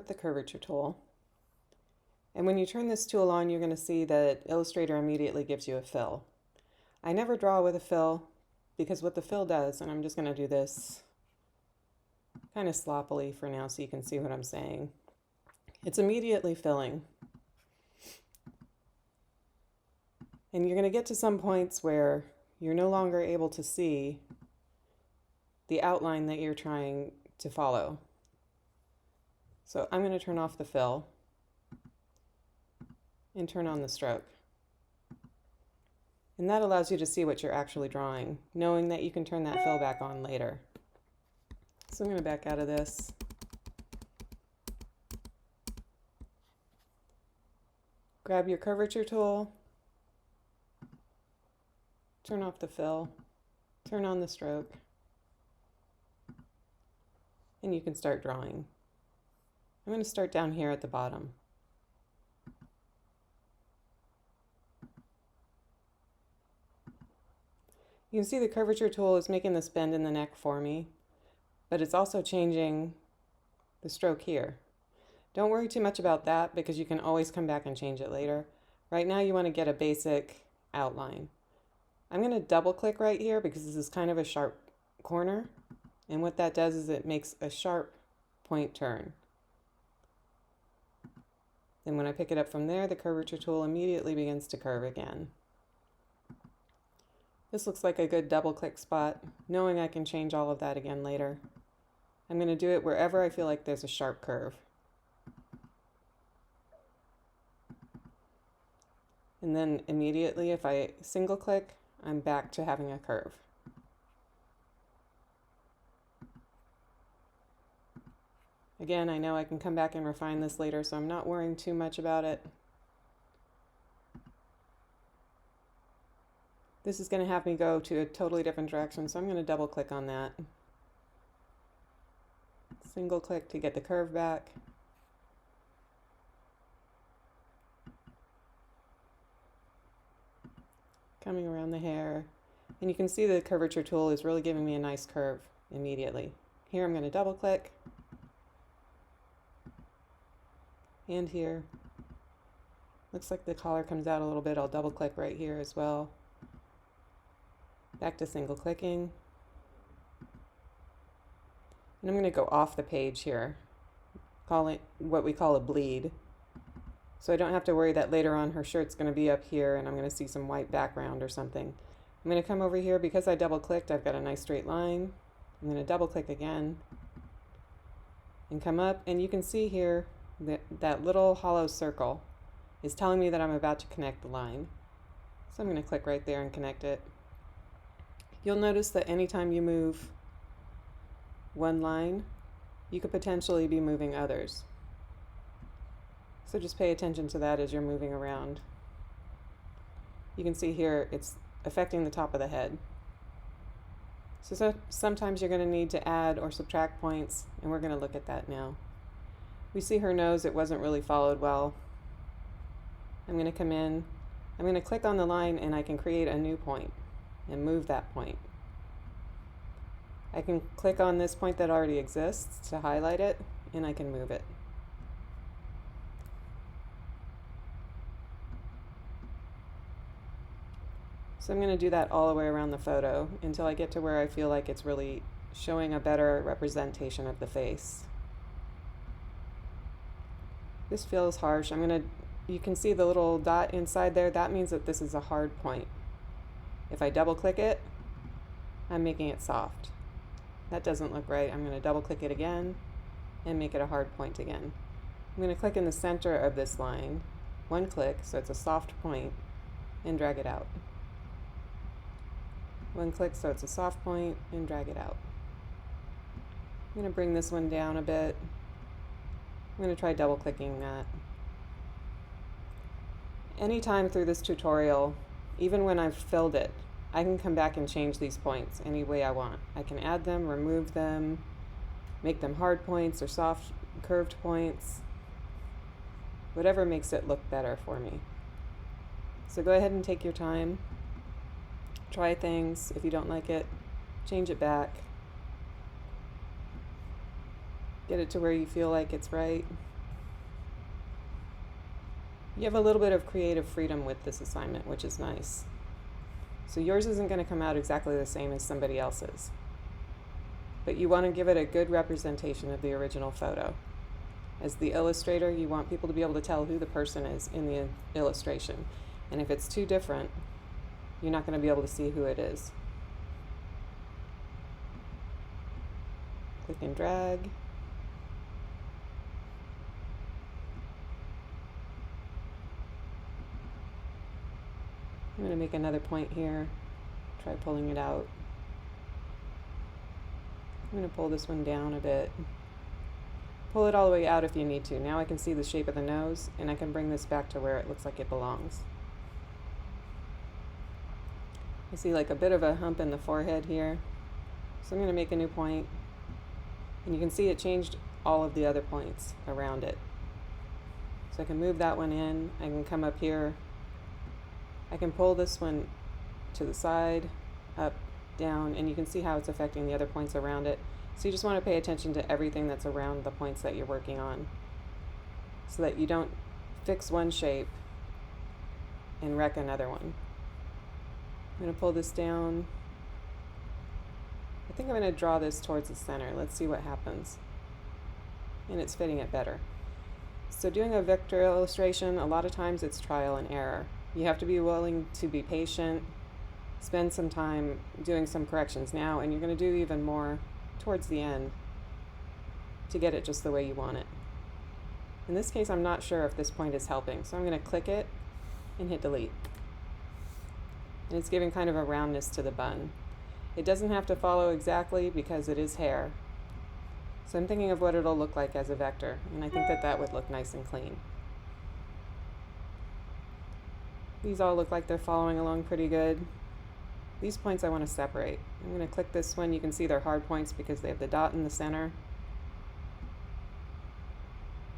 with the curvature tool. And when you turn this tool on, you're going to see that Illustrator immediately gives you a fill. I never draw with a fill because what the fill does, and I'm just going to do this kind of sloppily for now so you can see what I'm saying. It's immediately filling. And you're going to get to some points where you're no longer able to see the outline that you're trying to follow. So I'm going to turn off the fill and turn on the stroke. And that allows you to see what you're actually drawing, knowing that you can turn that fill back on later. So I'm going to back out of this. Grab your curvature tool, turn off the fill, turn on the stroke, and you can start drawing. I'm going to start down here at the bottom. You can see the curvature tool is making this bend in the neck for me, but it's also changing the stroke here. Don't worry too much about that because you can always come back and change it later. Right now you want to get a basic outline. I'm going to double click right here because this is kind of a sharp corner, and what that does is it makes a sharp point turn. Then when I pick it up from there, the curvature tool immediately begins to curve again. This looks like a good double click spot, knowing I can change all of that again later. I'm going to do it wherever I feel like there's a sharp curve. And then immediately if I single click, I'm back to having a curve. Again, I know I can come back and refine this later, so I'm not worrying too much about it. This is going to have me go to a totally different direction, so I'm going to double click on that. Single click to get the curve back. Coming around the hair, and you can see the curvature tool is really giving me a nice curve immediately. Here I'm going to double click, and here. Looks like the collar comes out a little bit. I'll double click right here as well. Back to single clicking. And I'm going to go off the page here, call it what we call a bleed. So I don't have to worry that later on her shirt's going to be up here and I'm going to see some white background or something. I'm going to come over here because I double clicked. I've got a nice straight line. I'm going to double click again and come up, and you can see here that that little hollow circle is telling me that I'm about to connect the line. So I'm going to click right there and connect it. You'll notice that anytime you move one line, you could potentially be moving others. So just pay attention to that as you're moving around. You can see here it's affecting the top of the head. So sometimes you're going to need to add or subtract points, and we're going to look at that now. We see her nose, it wasn't really followed well. I'm going to come in, I'm going to click on the line, and I can create a new point and move that point. I can click on this point that already exists to highlight it, and I can move it. So I'm going to do that all the way around the photo until I get to where I feel like it's really showing a better representation of the face. This feels harsh. You can see the little dot inside there. That means that this is a hard point. If I double click it, I'm making it soft. That doesn't look right. I'm going to double click it again and make it a hard point again. I'm going to click in the center of this line, one click, so it's a soft point, and drag it out. One click so it's a soft point, and drag it out. I'm going to bring this one down a bit. I'm going to try double clicking that. Anytime through this tutorial, even when I've filled it, I can come back and change these points any way I want. I can add them, remove them, make them hard points or soft curved points, whatever makes it look better for me. So go ahead and take your time. Try things. If you don't like it, change it back. Get it to where you feel like it's right. You have a little bit of creative freedom with this assignment, which is nice. So yours isn't going to come out exactly the same as somebody else's, but you want to give it a good representation of the original photo. As the illustrator, you want people to be able to tell who the person is in the illustration. And if it's too different, you're not going to be able to see who it is. Click and drag. I'm going to make another point here. Try pulling it out. I'm going to pull this one down a bit. Pull it all the way out if you need to. Now I can see the shape of the nose, and I can bring this back to where it looks like it belongs. I see like a bit of a hump in the forehead here. So I'm going to make a new point. And you can see it changed all of the other points around it. So I can move that one in. I can come up here. I can pull this one to the side, up, down, and you can see how it's affecting the other points around it. So you just want to pay attention to everything that's around the points that you're working on, so that you don't fix one shape and wreck another one. I'm going to pull this down. I think I'm going to draw this towards the center. Let's see what happens. And it's fitting it better. So doing a vector illustration, a lot of times it's trial and error. You have to be willing to be patient, spend some time doing some corrections now, and you're going to do even more towards the end to get it just the way you want it. In this case, I'm not sure if this point is helping, so I'm going to click it and hit delete. And it's giving kind of a roundness to the bun. It doesn't have to follow exactly because it is hair. So I'm thinking of what it'll look like as a vector, and I think that that would look nice and clean. These all look like they're following along pretty good. These points I want to separate. I'm going to click this one. You can see they're hard points because they have the dot in the center.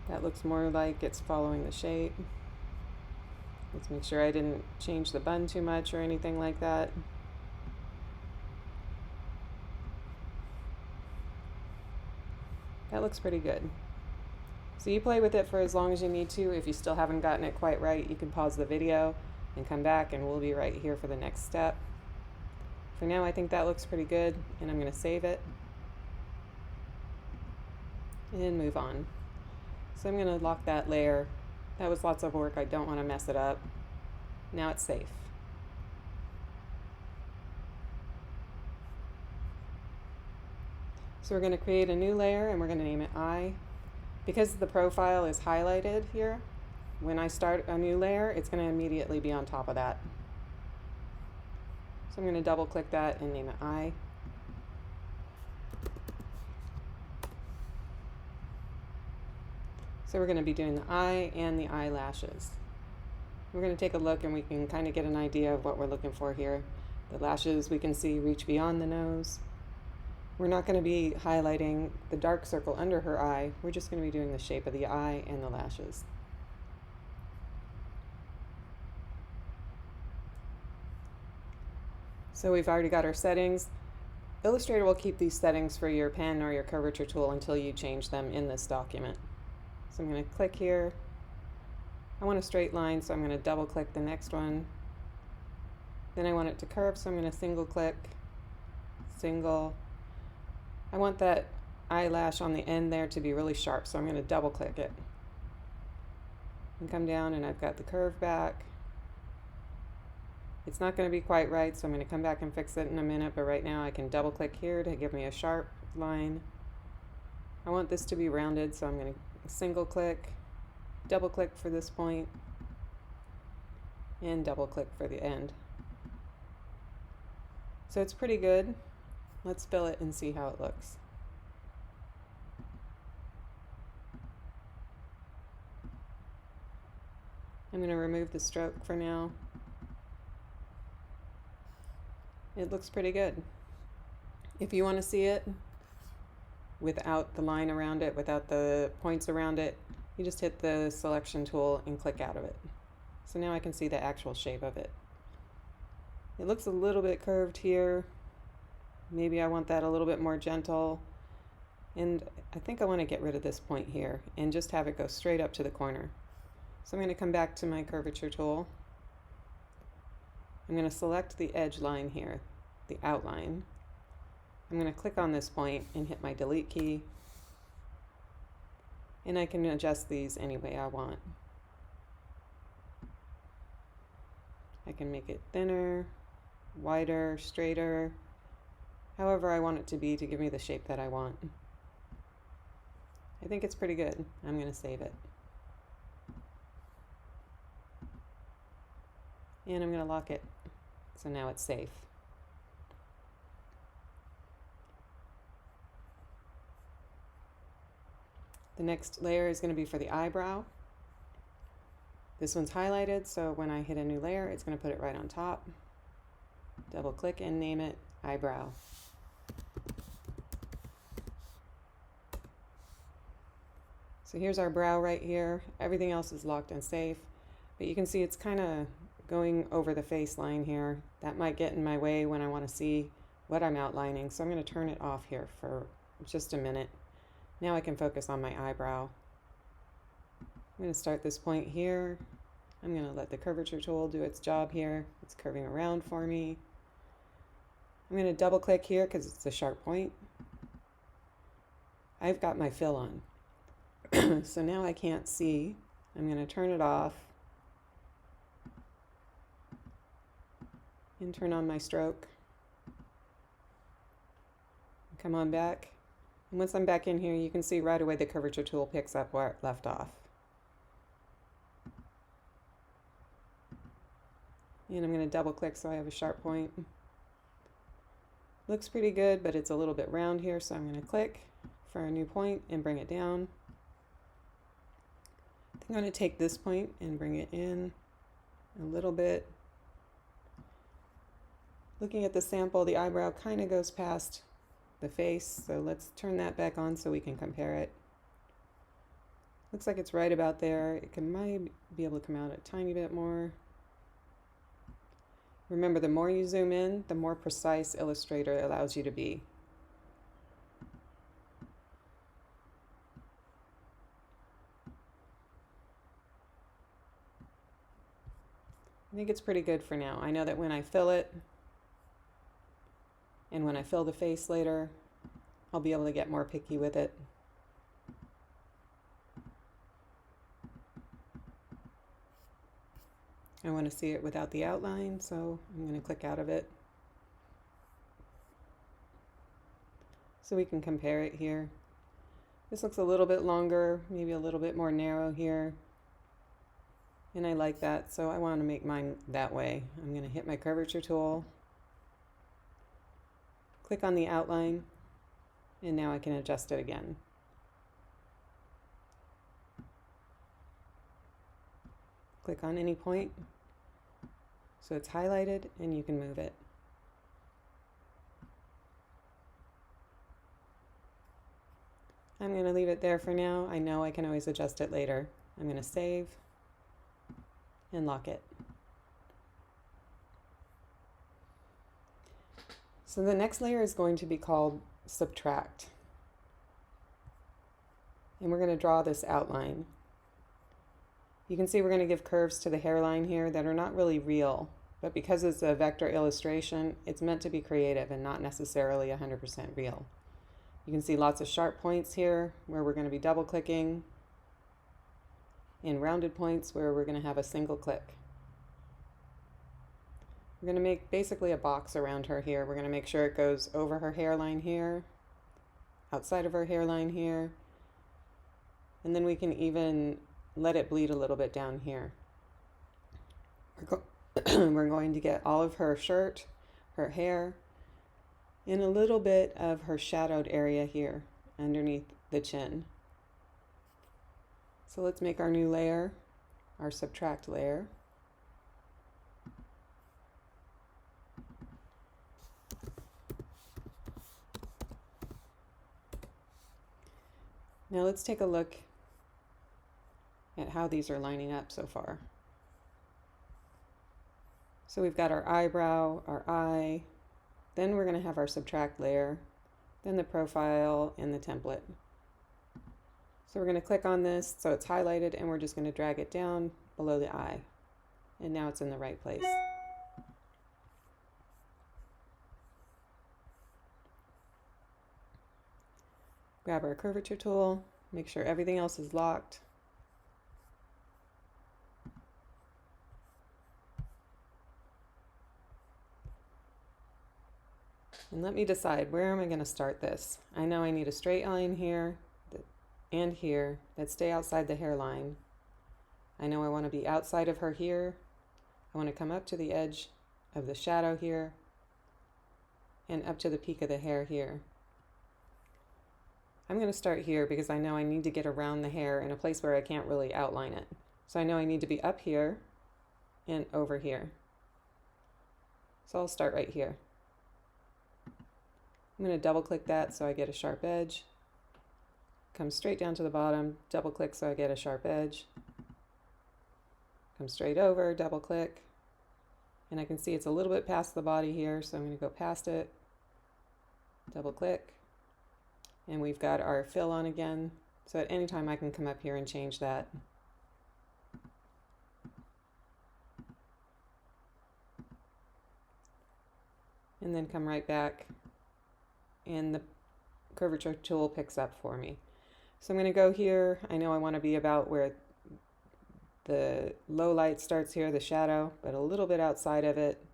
That looks more like it's following the shape. Let's make sure I didn't change the bun too much or anything like that. That looks pretty good. So you play with it for as long as you need to. If you still haven't gotten it quite right, you can pause the video and come back, and we'll be right here for the next step. For now, I think that looks pretty good, and I'm going to save it and move on. So I'm going to lock that layer. That was lots of work. I don't want to mess it up. Now it's safe. So we're going to create a new layer, and we're going to name it I. Because the profile is highlighted here, when I start a new layer, it's going to immediately be on top of that. So I'm going to double click that and name it I. So we're going to be doing the eye and the eyelashes. We're going to take a look and we can kind of get an idea of what we're looking for here. The lashes we can see reach beyond the nose. We're not going to be highlighting the dark circle under her eye. We're just going to be doing the shape of the eye and the lashes. So we've already got our settings. Illustrator will keep these settings for your pen or your curvature tool until you change them in this document. So I'm going to click here. I want a straight line, so I'm going to double click the next one. Then I want it to curve, so I'm going to single click, single. I want that eyelash on the end there to be really sharp, so I'm going to double click it. And come down, and I've got the curve back. It's not going to be quite right, so I'm going to come back and fix it in a minute, but right now I can double click here to give me a sharp line. I want this to be rounded, so I'm going to single click, double click for this point, and double click for the end. So it's pretty good. Let's fill it and see how it looks. I'm going to remove the stroke for now. It looks pretty good. If you want to see it without the line around it, without the points around it, you just hit the selection tool and click out of it. So now I can see the actual shape of it. It looks a little bit curved here. Maybe I want that a little bit more gentle. And I think I want to get rid of this point here and just have it go straight up to the corner. So I'm going to come back to my curvature tool. I'm going to select the edge line here, the outline. I'm going to click on this point and hit my delete key. And I can adjust these any way I want. I can make it thinner, wider, straighter, however I want it to be to give me the shape that I want. I think it's pretty good. I'm going to save it. And I'm going to lock it. So now it's safe. The next layer is going to be for the eyebrow. This one's highlighted, so when I hit a new layer, it's going to put it right on top. Double click and name it eyebrow. So here's our brow right here. Everything else is locked and safe, but you can see it's kind of going over the face line here. That might get in my way when I want to see what I'm outlining, so I'm going to turn it off here for just a minute. Now I can focus on my eyebrow. I'm going to start this point here. I'm going to let the curvature tool do its job here. It's curving around for me. I'm going to double click here because it's a sharp point. I've got my fill on. So now I can't see. I'm going to turn it off and turn on my stroke. Come on back. And once I'm back in here, you can see right away the curvature tool picks up where it left off. And I'm going to double click so I have a sharp point. Looks pretty good, but it's a little bit round here, so I'm going to click for a new point and bring it down. I think I'm going to take this point and bring it in a little bit. Looking at the sample, the eyebrow kind of goes past the face, so let's turn that back on so we can compare it. Looks like it's right about there. It might be able to come out a tiny bit more. Remember, the more you zoom in, the more precise Illustrator allows you to be. I think it's pretty good for now. I know that when I fill it, and when I fill the face later, I'll be able to get more picky with it. I want to see it without the outline, so I'm going to click out of it. So we can compare it here. This looks a little bit longer, maybe a little bit more narrow here. And I like that, so I want to make mine that way. I'm going to hit my curvature tool, click on the outline, and now I can adjust it again. Click on any point so it's highlighted and you can move it. I'm going to leave it there for now. I know I can always adjust it later. I'm going to save and lock it. So the next layer is going to be called subtract. And we're going to draw this outline. You can see we're going to give curves to the hairline here that are not really real, but because it's a vector illustration, it's meant to be creative and not necessarily 100% real. You can see lots of sharp points here where we're going to be double clicking, and rounded points where we're going to have a single click. We're going to make basically a box around her here. We're going to make sure it goes over her hairline here, outside of her hairline here, and then we can even let it bleed a little bit down here. We're going to get all of her shirt, her hair, and a little bit of her shadowed area here underneath the chin. So let's make our new layer, our subtract layer. Now let's take a look at how these are lining up so far. So we've got our eyebrow, our eye, then we're going to have our subtract layer, then the profile and the template. So we're going to click on this so it's highlighted, and we're just going to drag it down below the eye. And now it's in the right place. Grab our curvature tool, make sure everything else is locked. And let me decide, where am I going to start this? I know I need a straight line here and here that stay outside the hairline. I know I want to be outside of her here. I want to come up to the edge of the shadow here and up to the peak of the hair here. I'm going to start here because I know I need to get around the hair in a place where I can't really outline it. So I know I need to be up here and over here. So I'll start right here. I'm going to double click that so I get a sharp edge. Come straight down to the bottom, double click so I get a sharp edge. Come straight over, double click. And I can see it's a little bit past the body here, so I'm going to go past it. Double click. And we've got our fill on again. So at any time I can come up here and change that. And then come right back, and the curvature tool picks up for me. So I'm going to go here. I know I want to be about where the low light starts here, the shadow, but a little bit outside of it.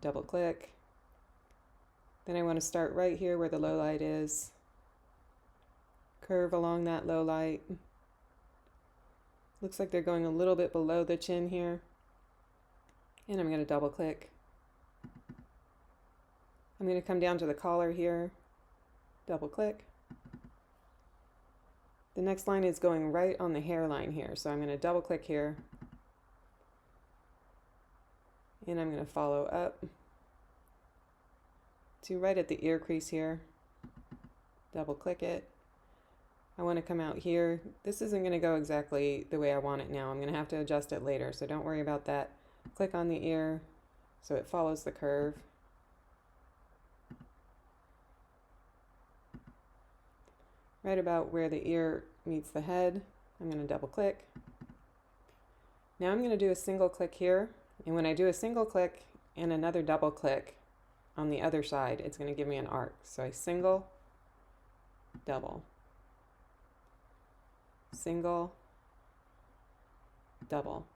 Double click. Then I want to start right here where the low light is. Curve along that low light. Looks like they're going a little bit below the chin here. And I'm going to double click. I'm going to come down to the collar here. Double click. The next line is going right on the hairline here, so I'm going to double click here. And I'm going to follow up to right at the ear crease here. Double click it. I want to come out here. This isn't going to go exactly the way I want it now. I'm going to have to adjust it later, so don't worry about that. Click on the ear so it follows the curve. Right about where the ear meets the head, I'm going to double click. Now I'm going to do a single click here, and when I do a single click and another double click on the other side, it's going to give me an arc. So I single, double, single, double.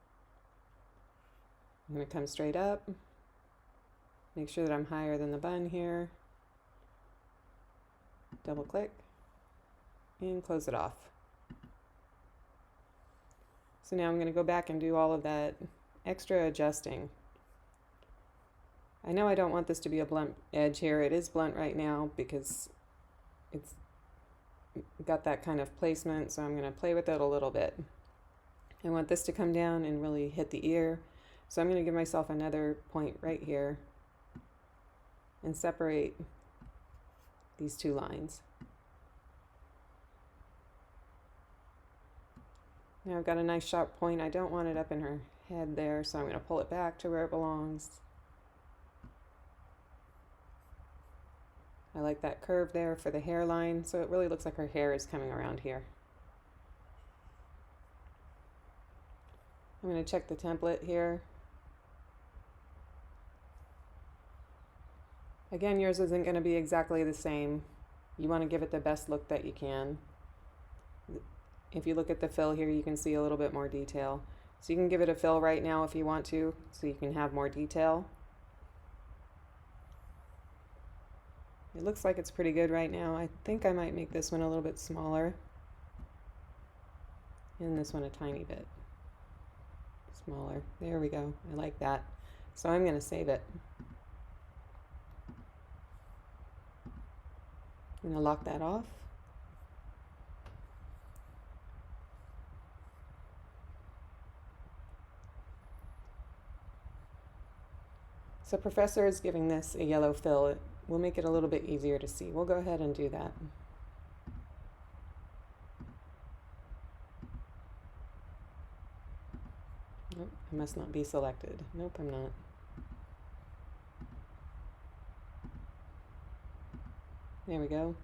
I'm going to come straight up, make sure that I'm higher than the bun here, double click, and close it off. So now I'm going to go back and do all of that extra adjusting. I know I don't want this to be a blunt edge here. It is blunt right now because it's got that kind of placement, so I'm going to play with it a little bit. I want this to come down and really hit the ear, so I'm going to give myself another point right here and separate these two lines. Now I've got a nice sharp point. I don't want it up in her head there, so I'm going to pull it back to where it belongs. I like that curve there for the hairline, so it really looks like her hair is coming around here. I'm going to check the template here. Again, yours isn't going to be exactly the same. You want to give it the best look that you can. If you look at the fill here, you can see a little bit more detail. So you can give it a fill right now if you want to, so you can have more detail. It looks like it's pretty good right now. I think I might make this one a little bit smaller. And this one a tiny bit smaller. There we go. I like that. So I'm going to save it. I'm going to lock that off. So Professor is giving this a yellow fill. It will make it a little bit easier to see. We'll go ahead and do that. Nope, I must not be selected. Nope, I'm not. There we go.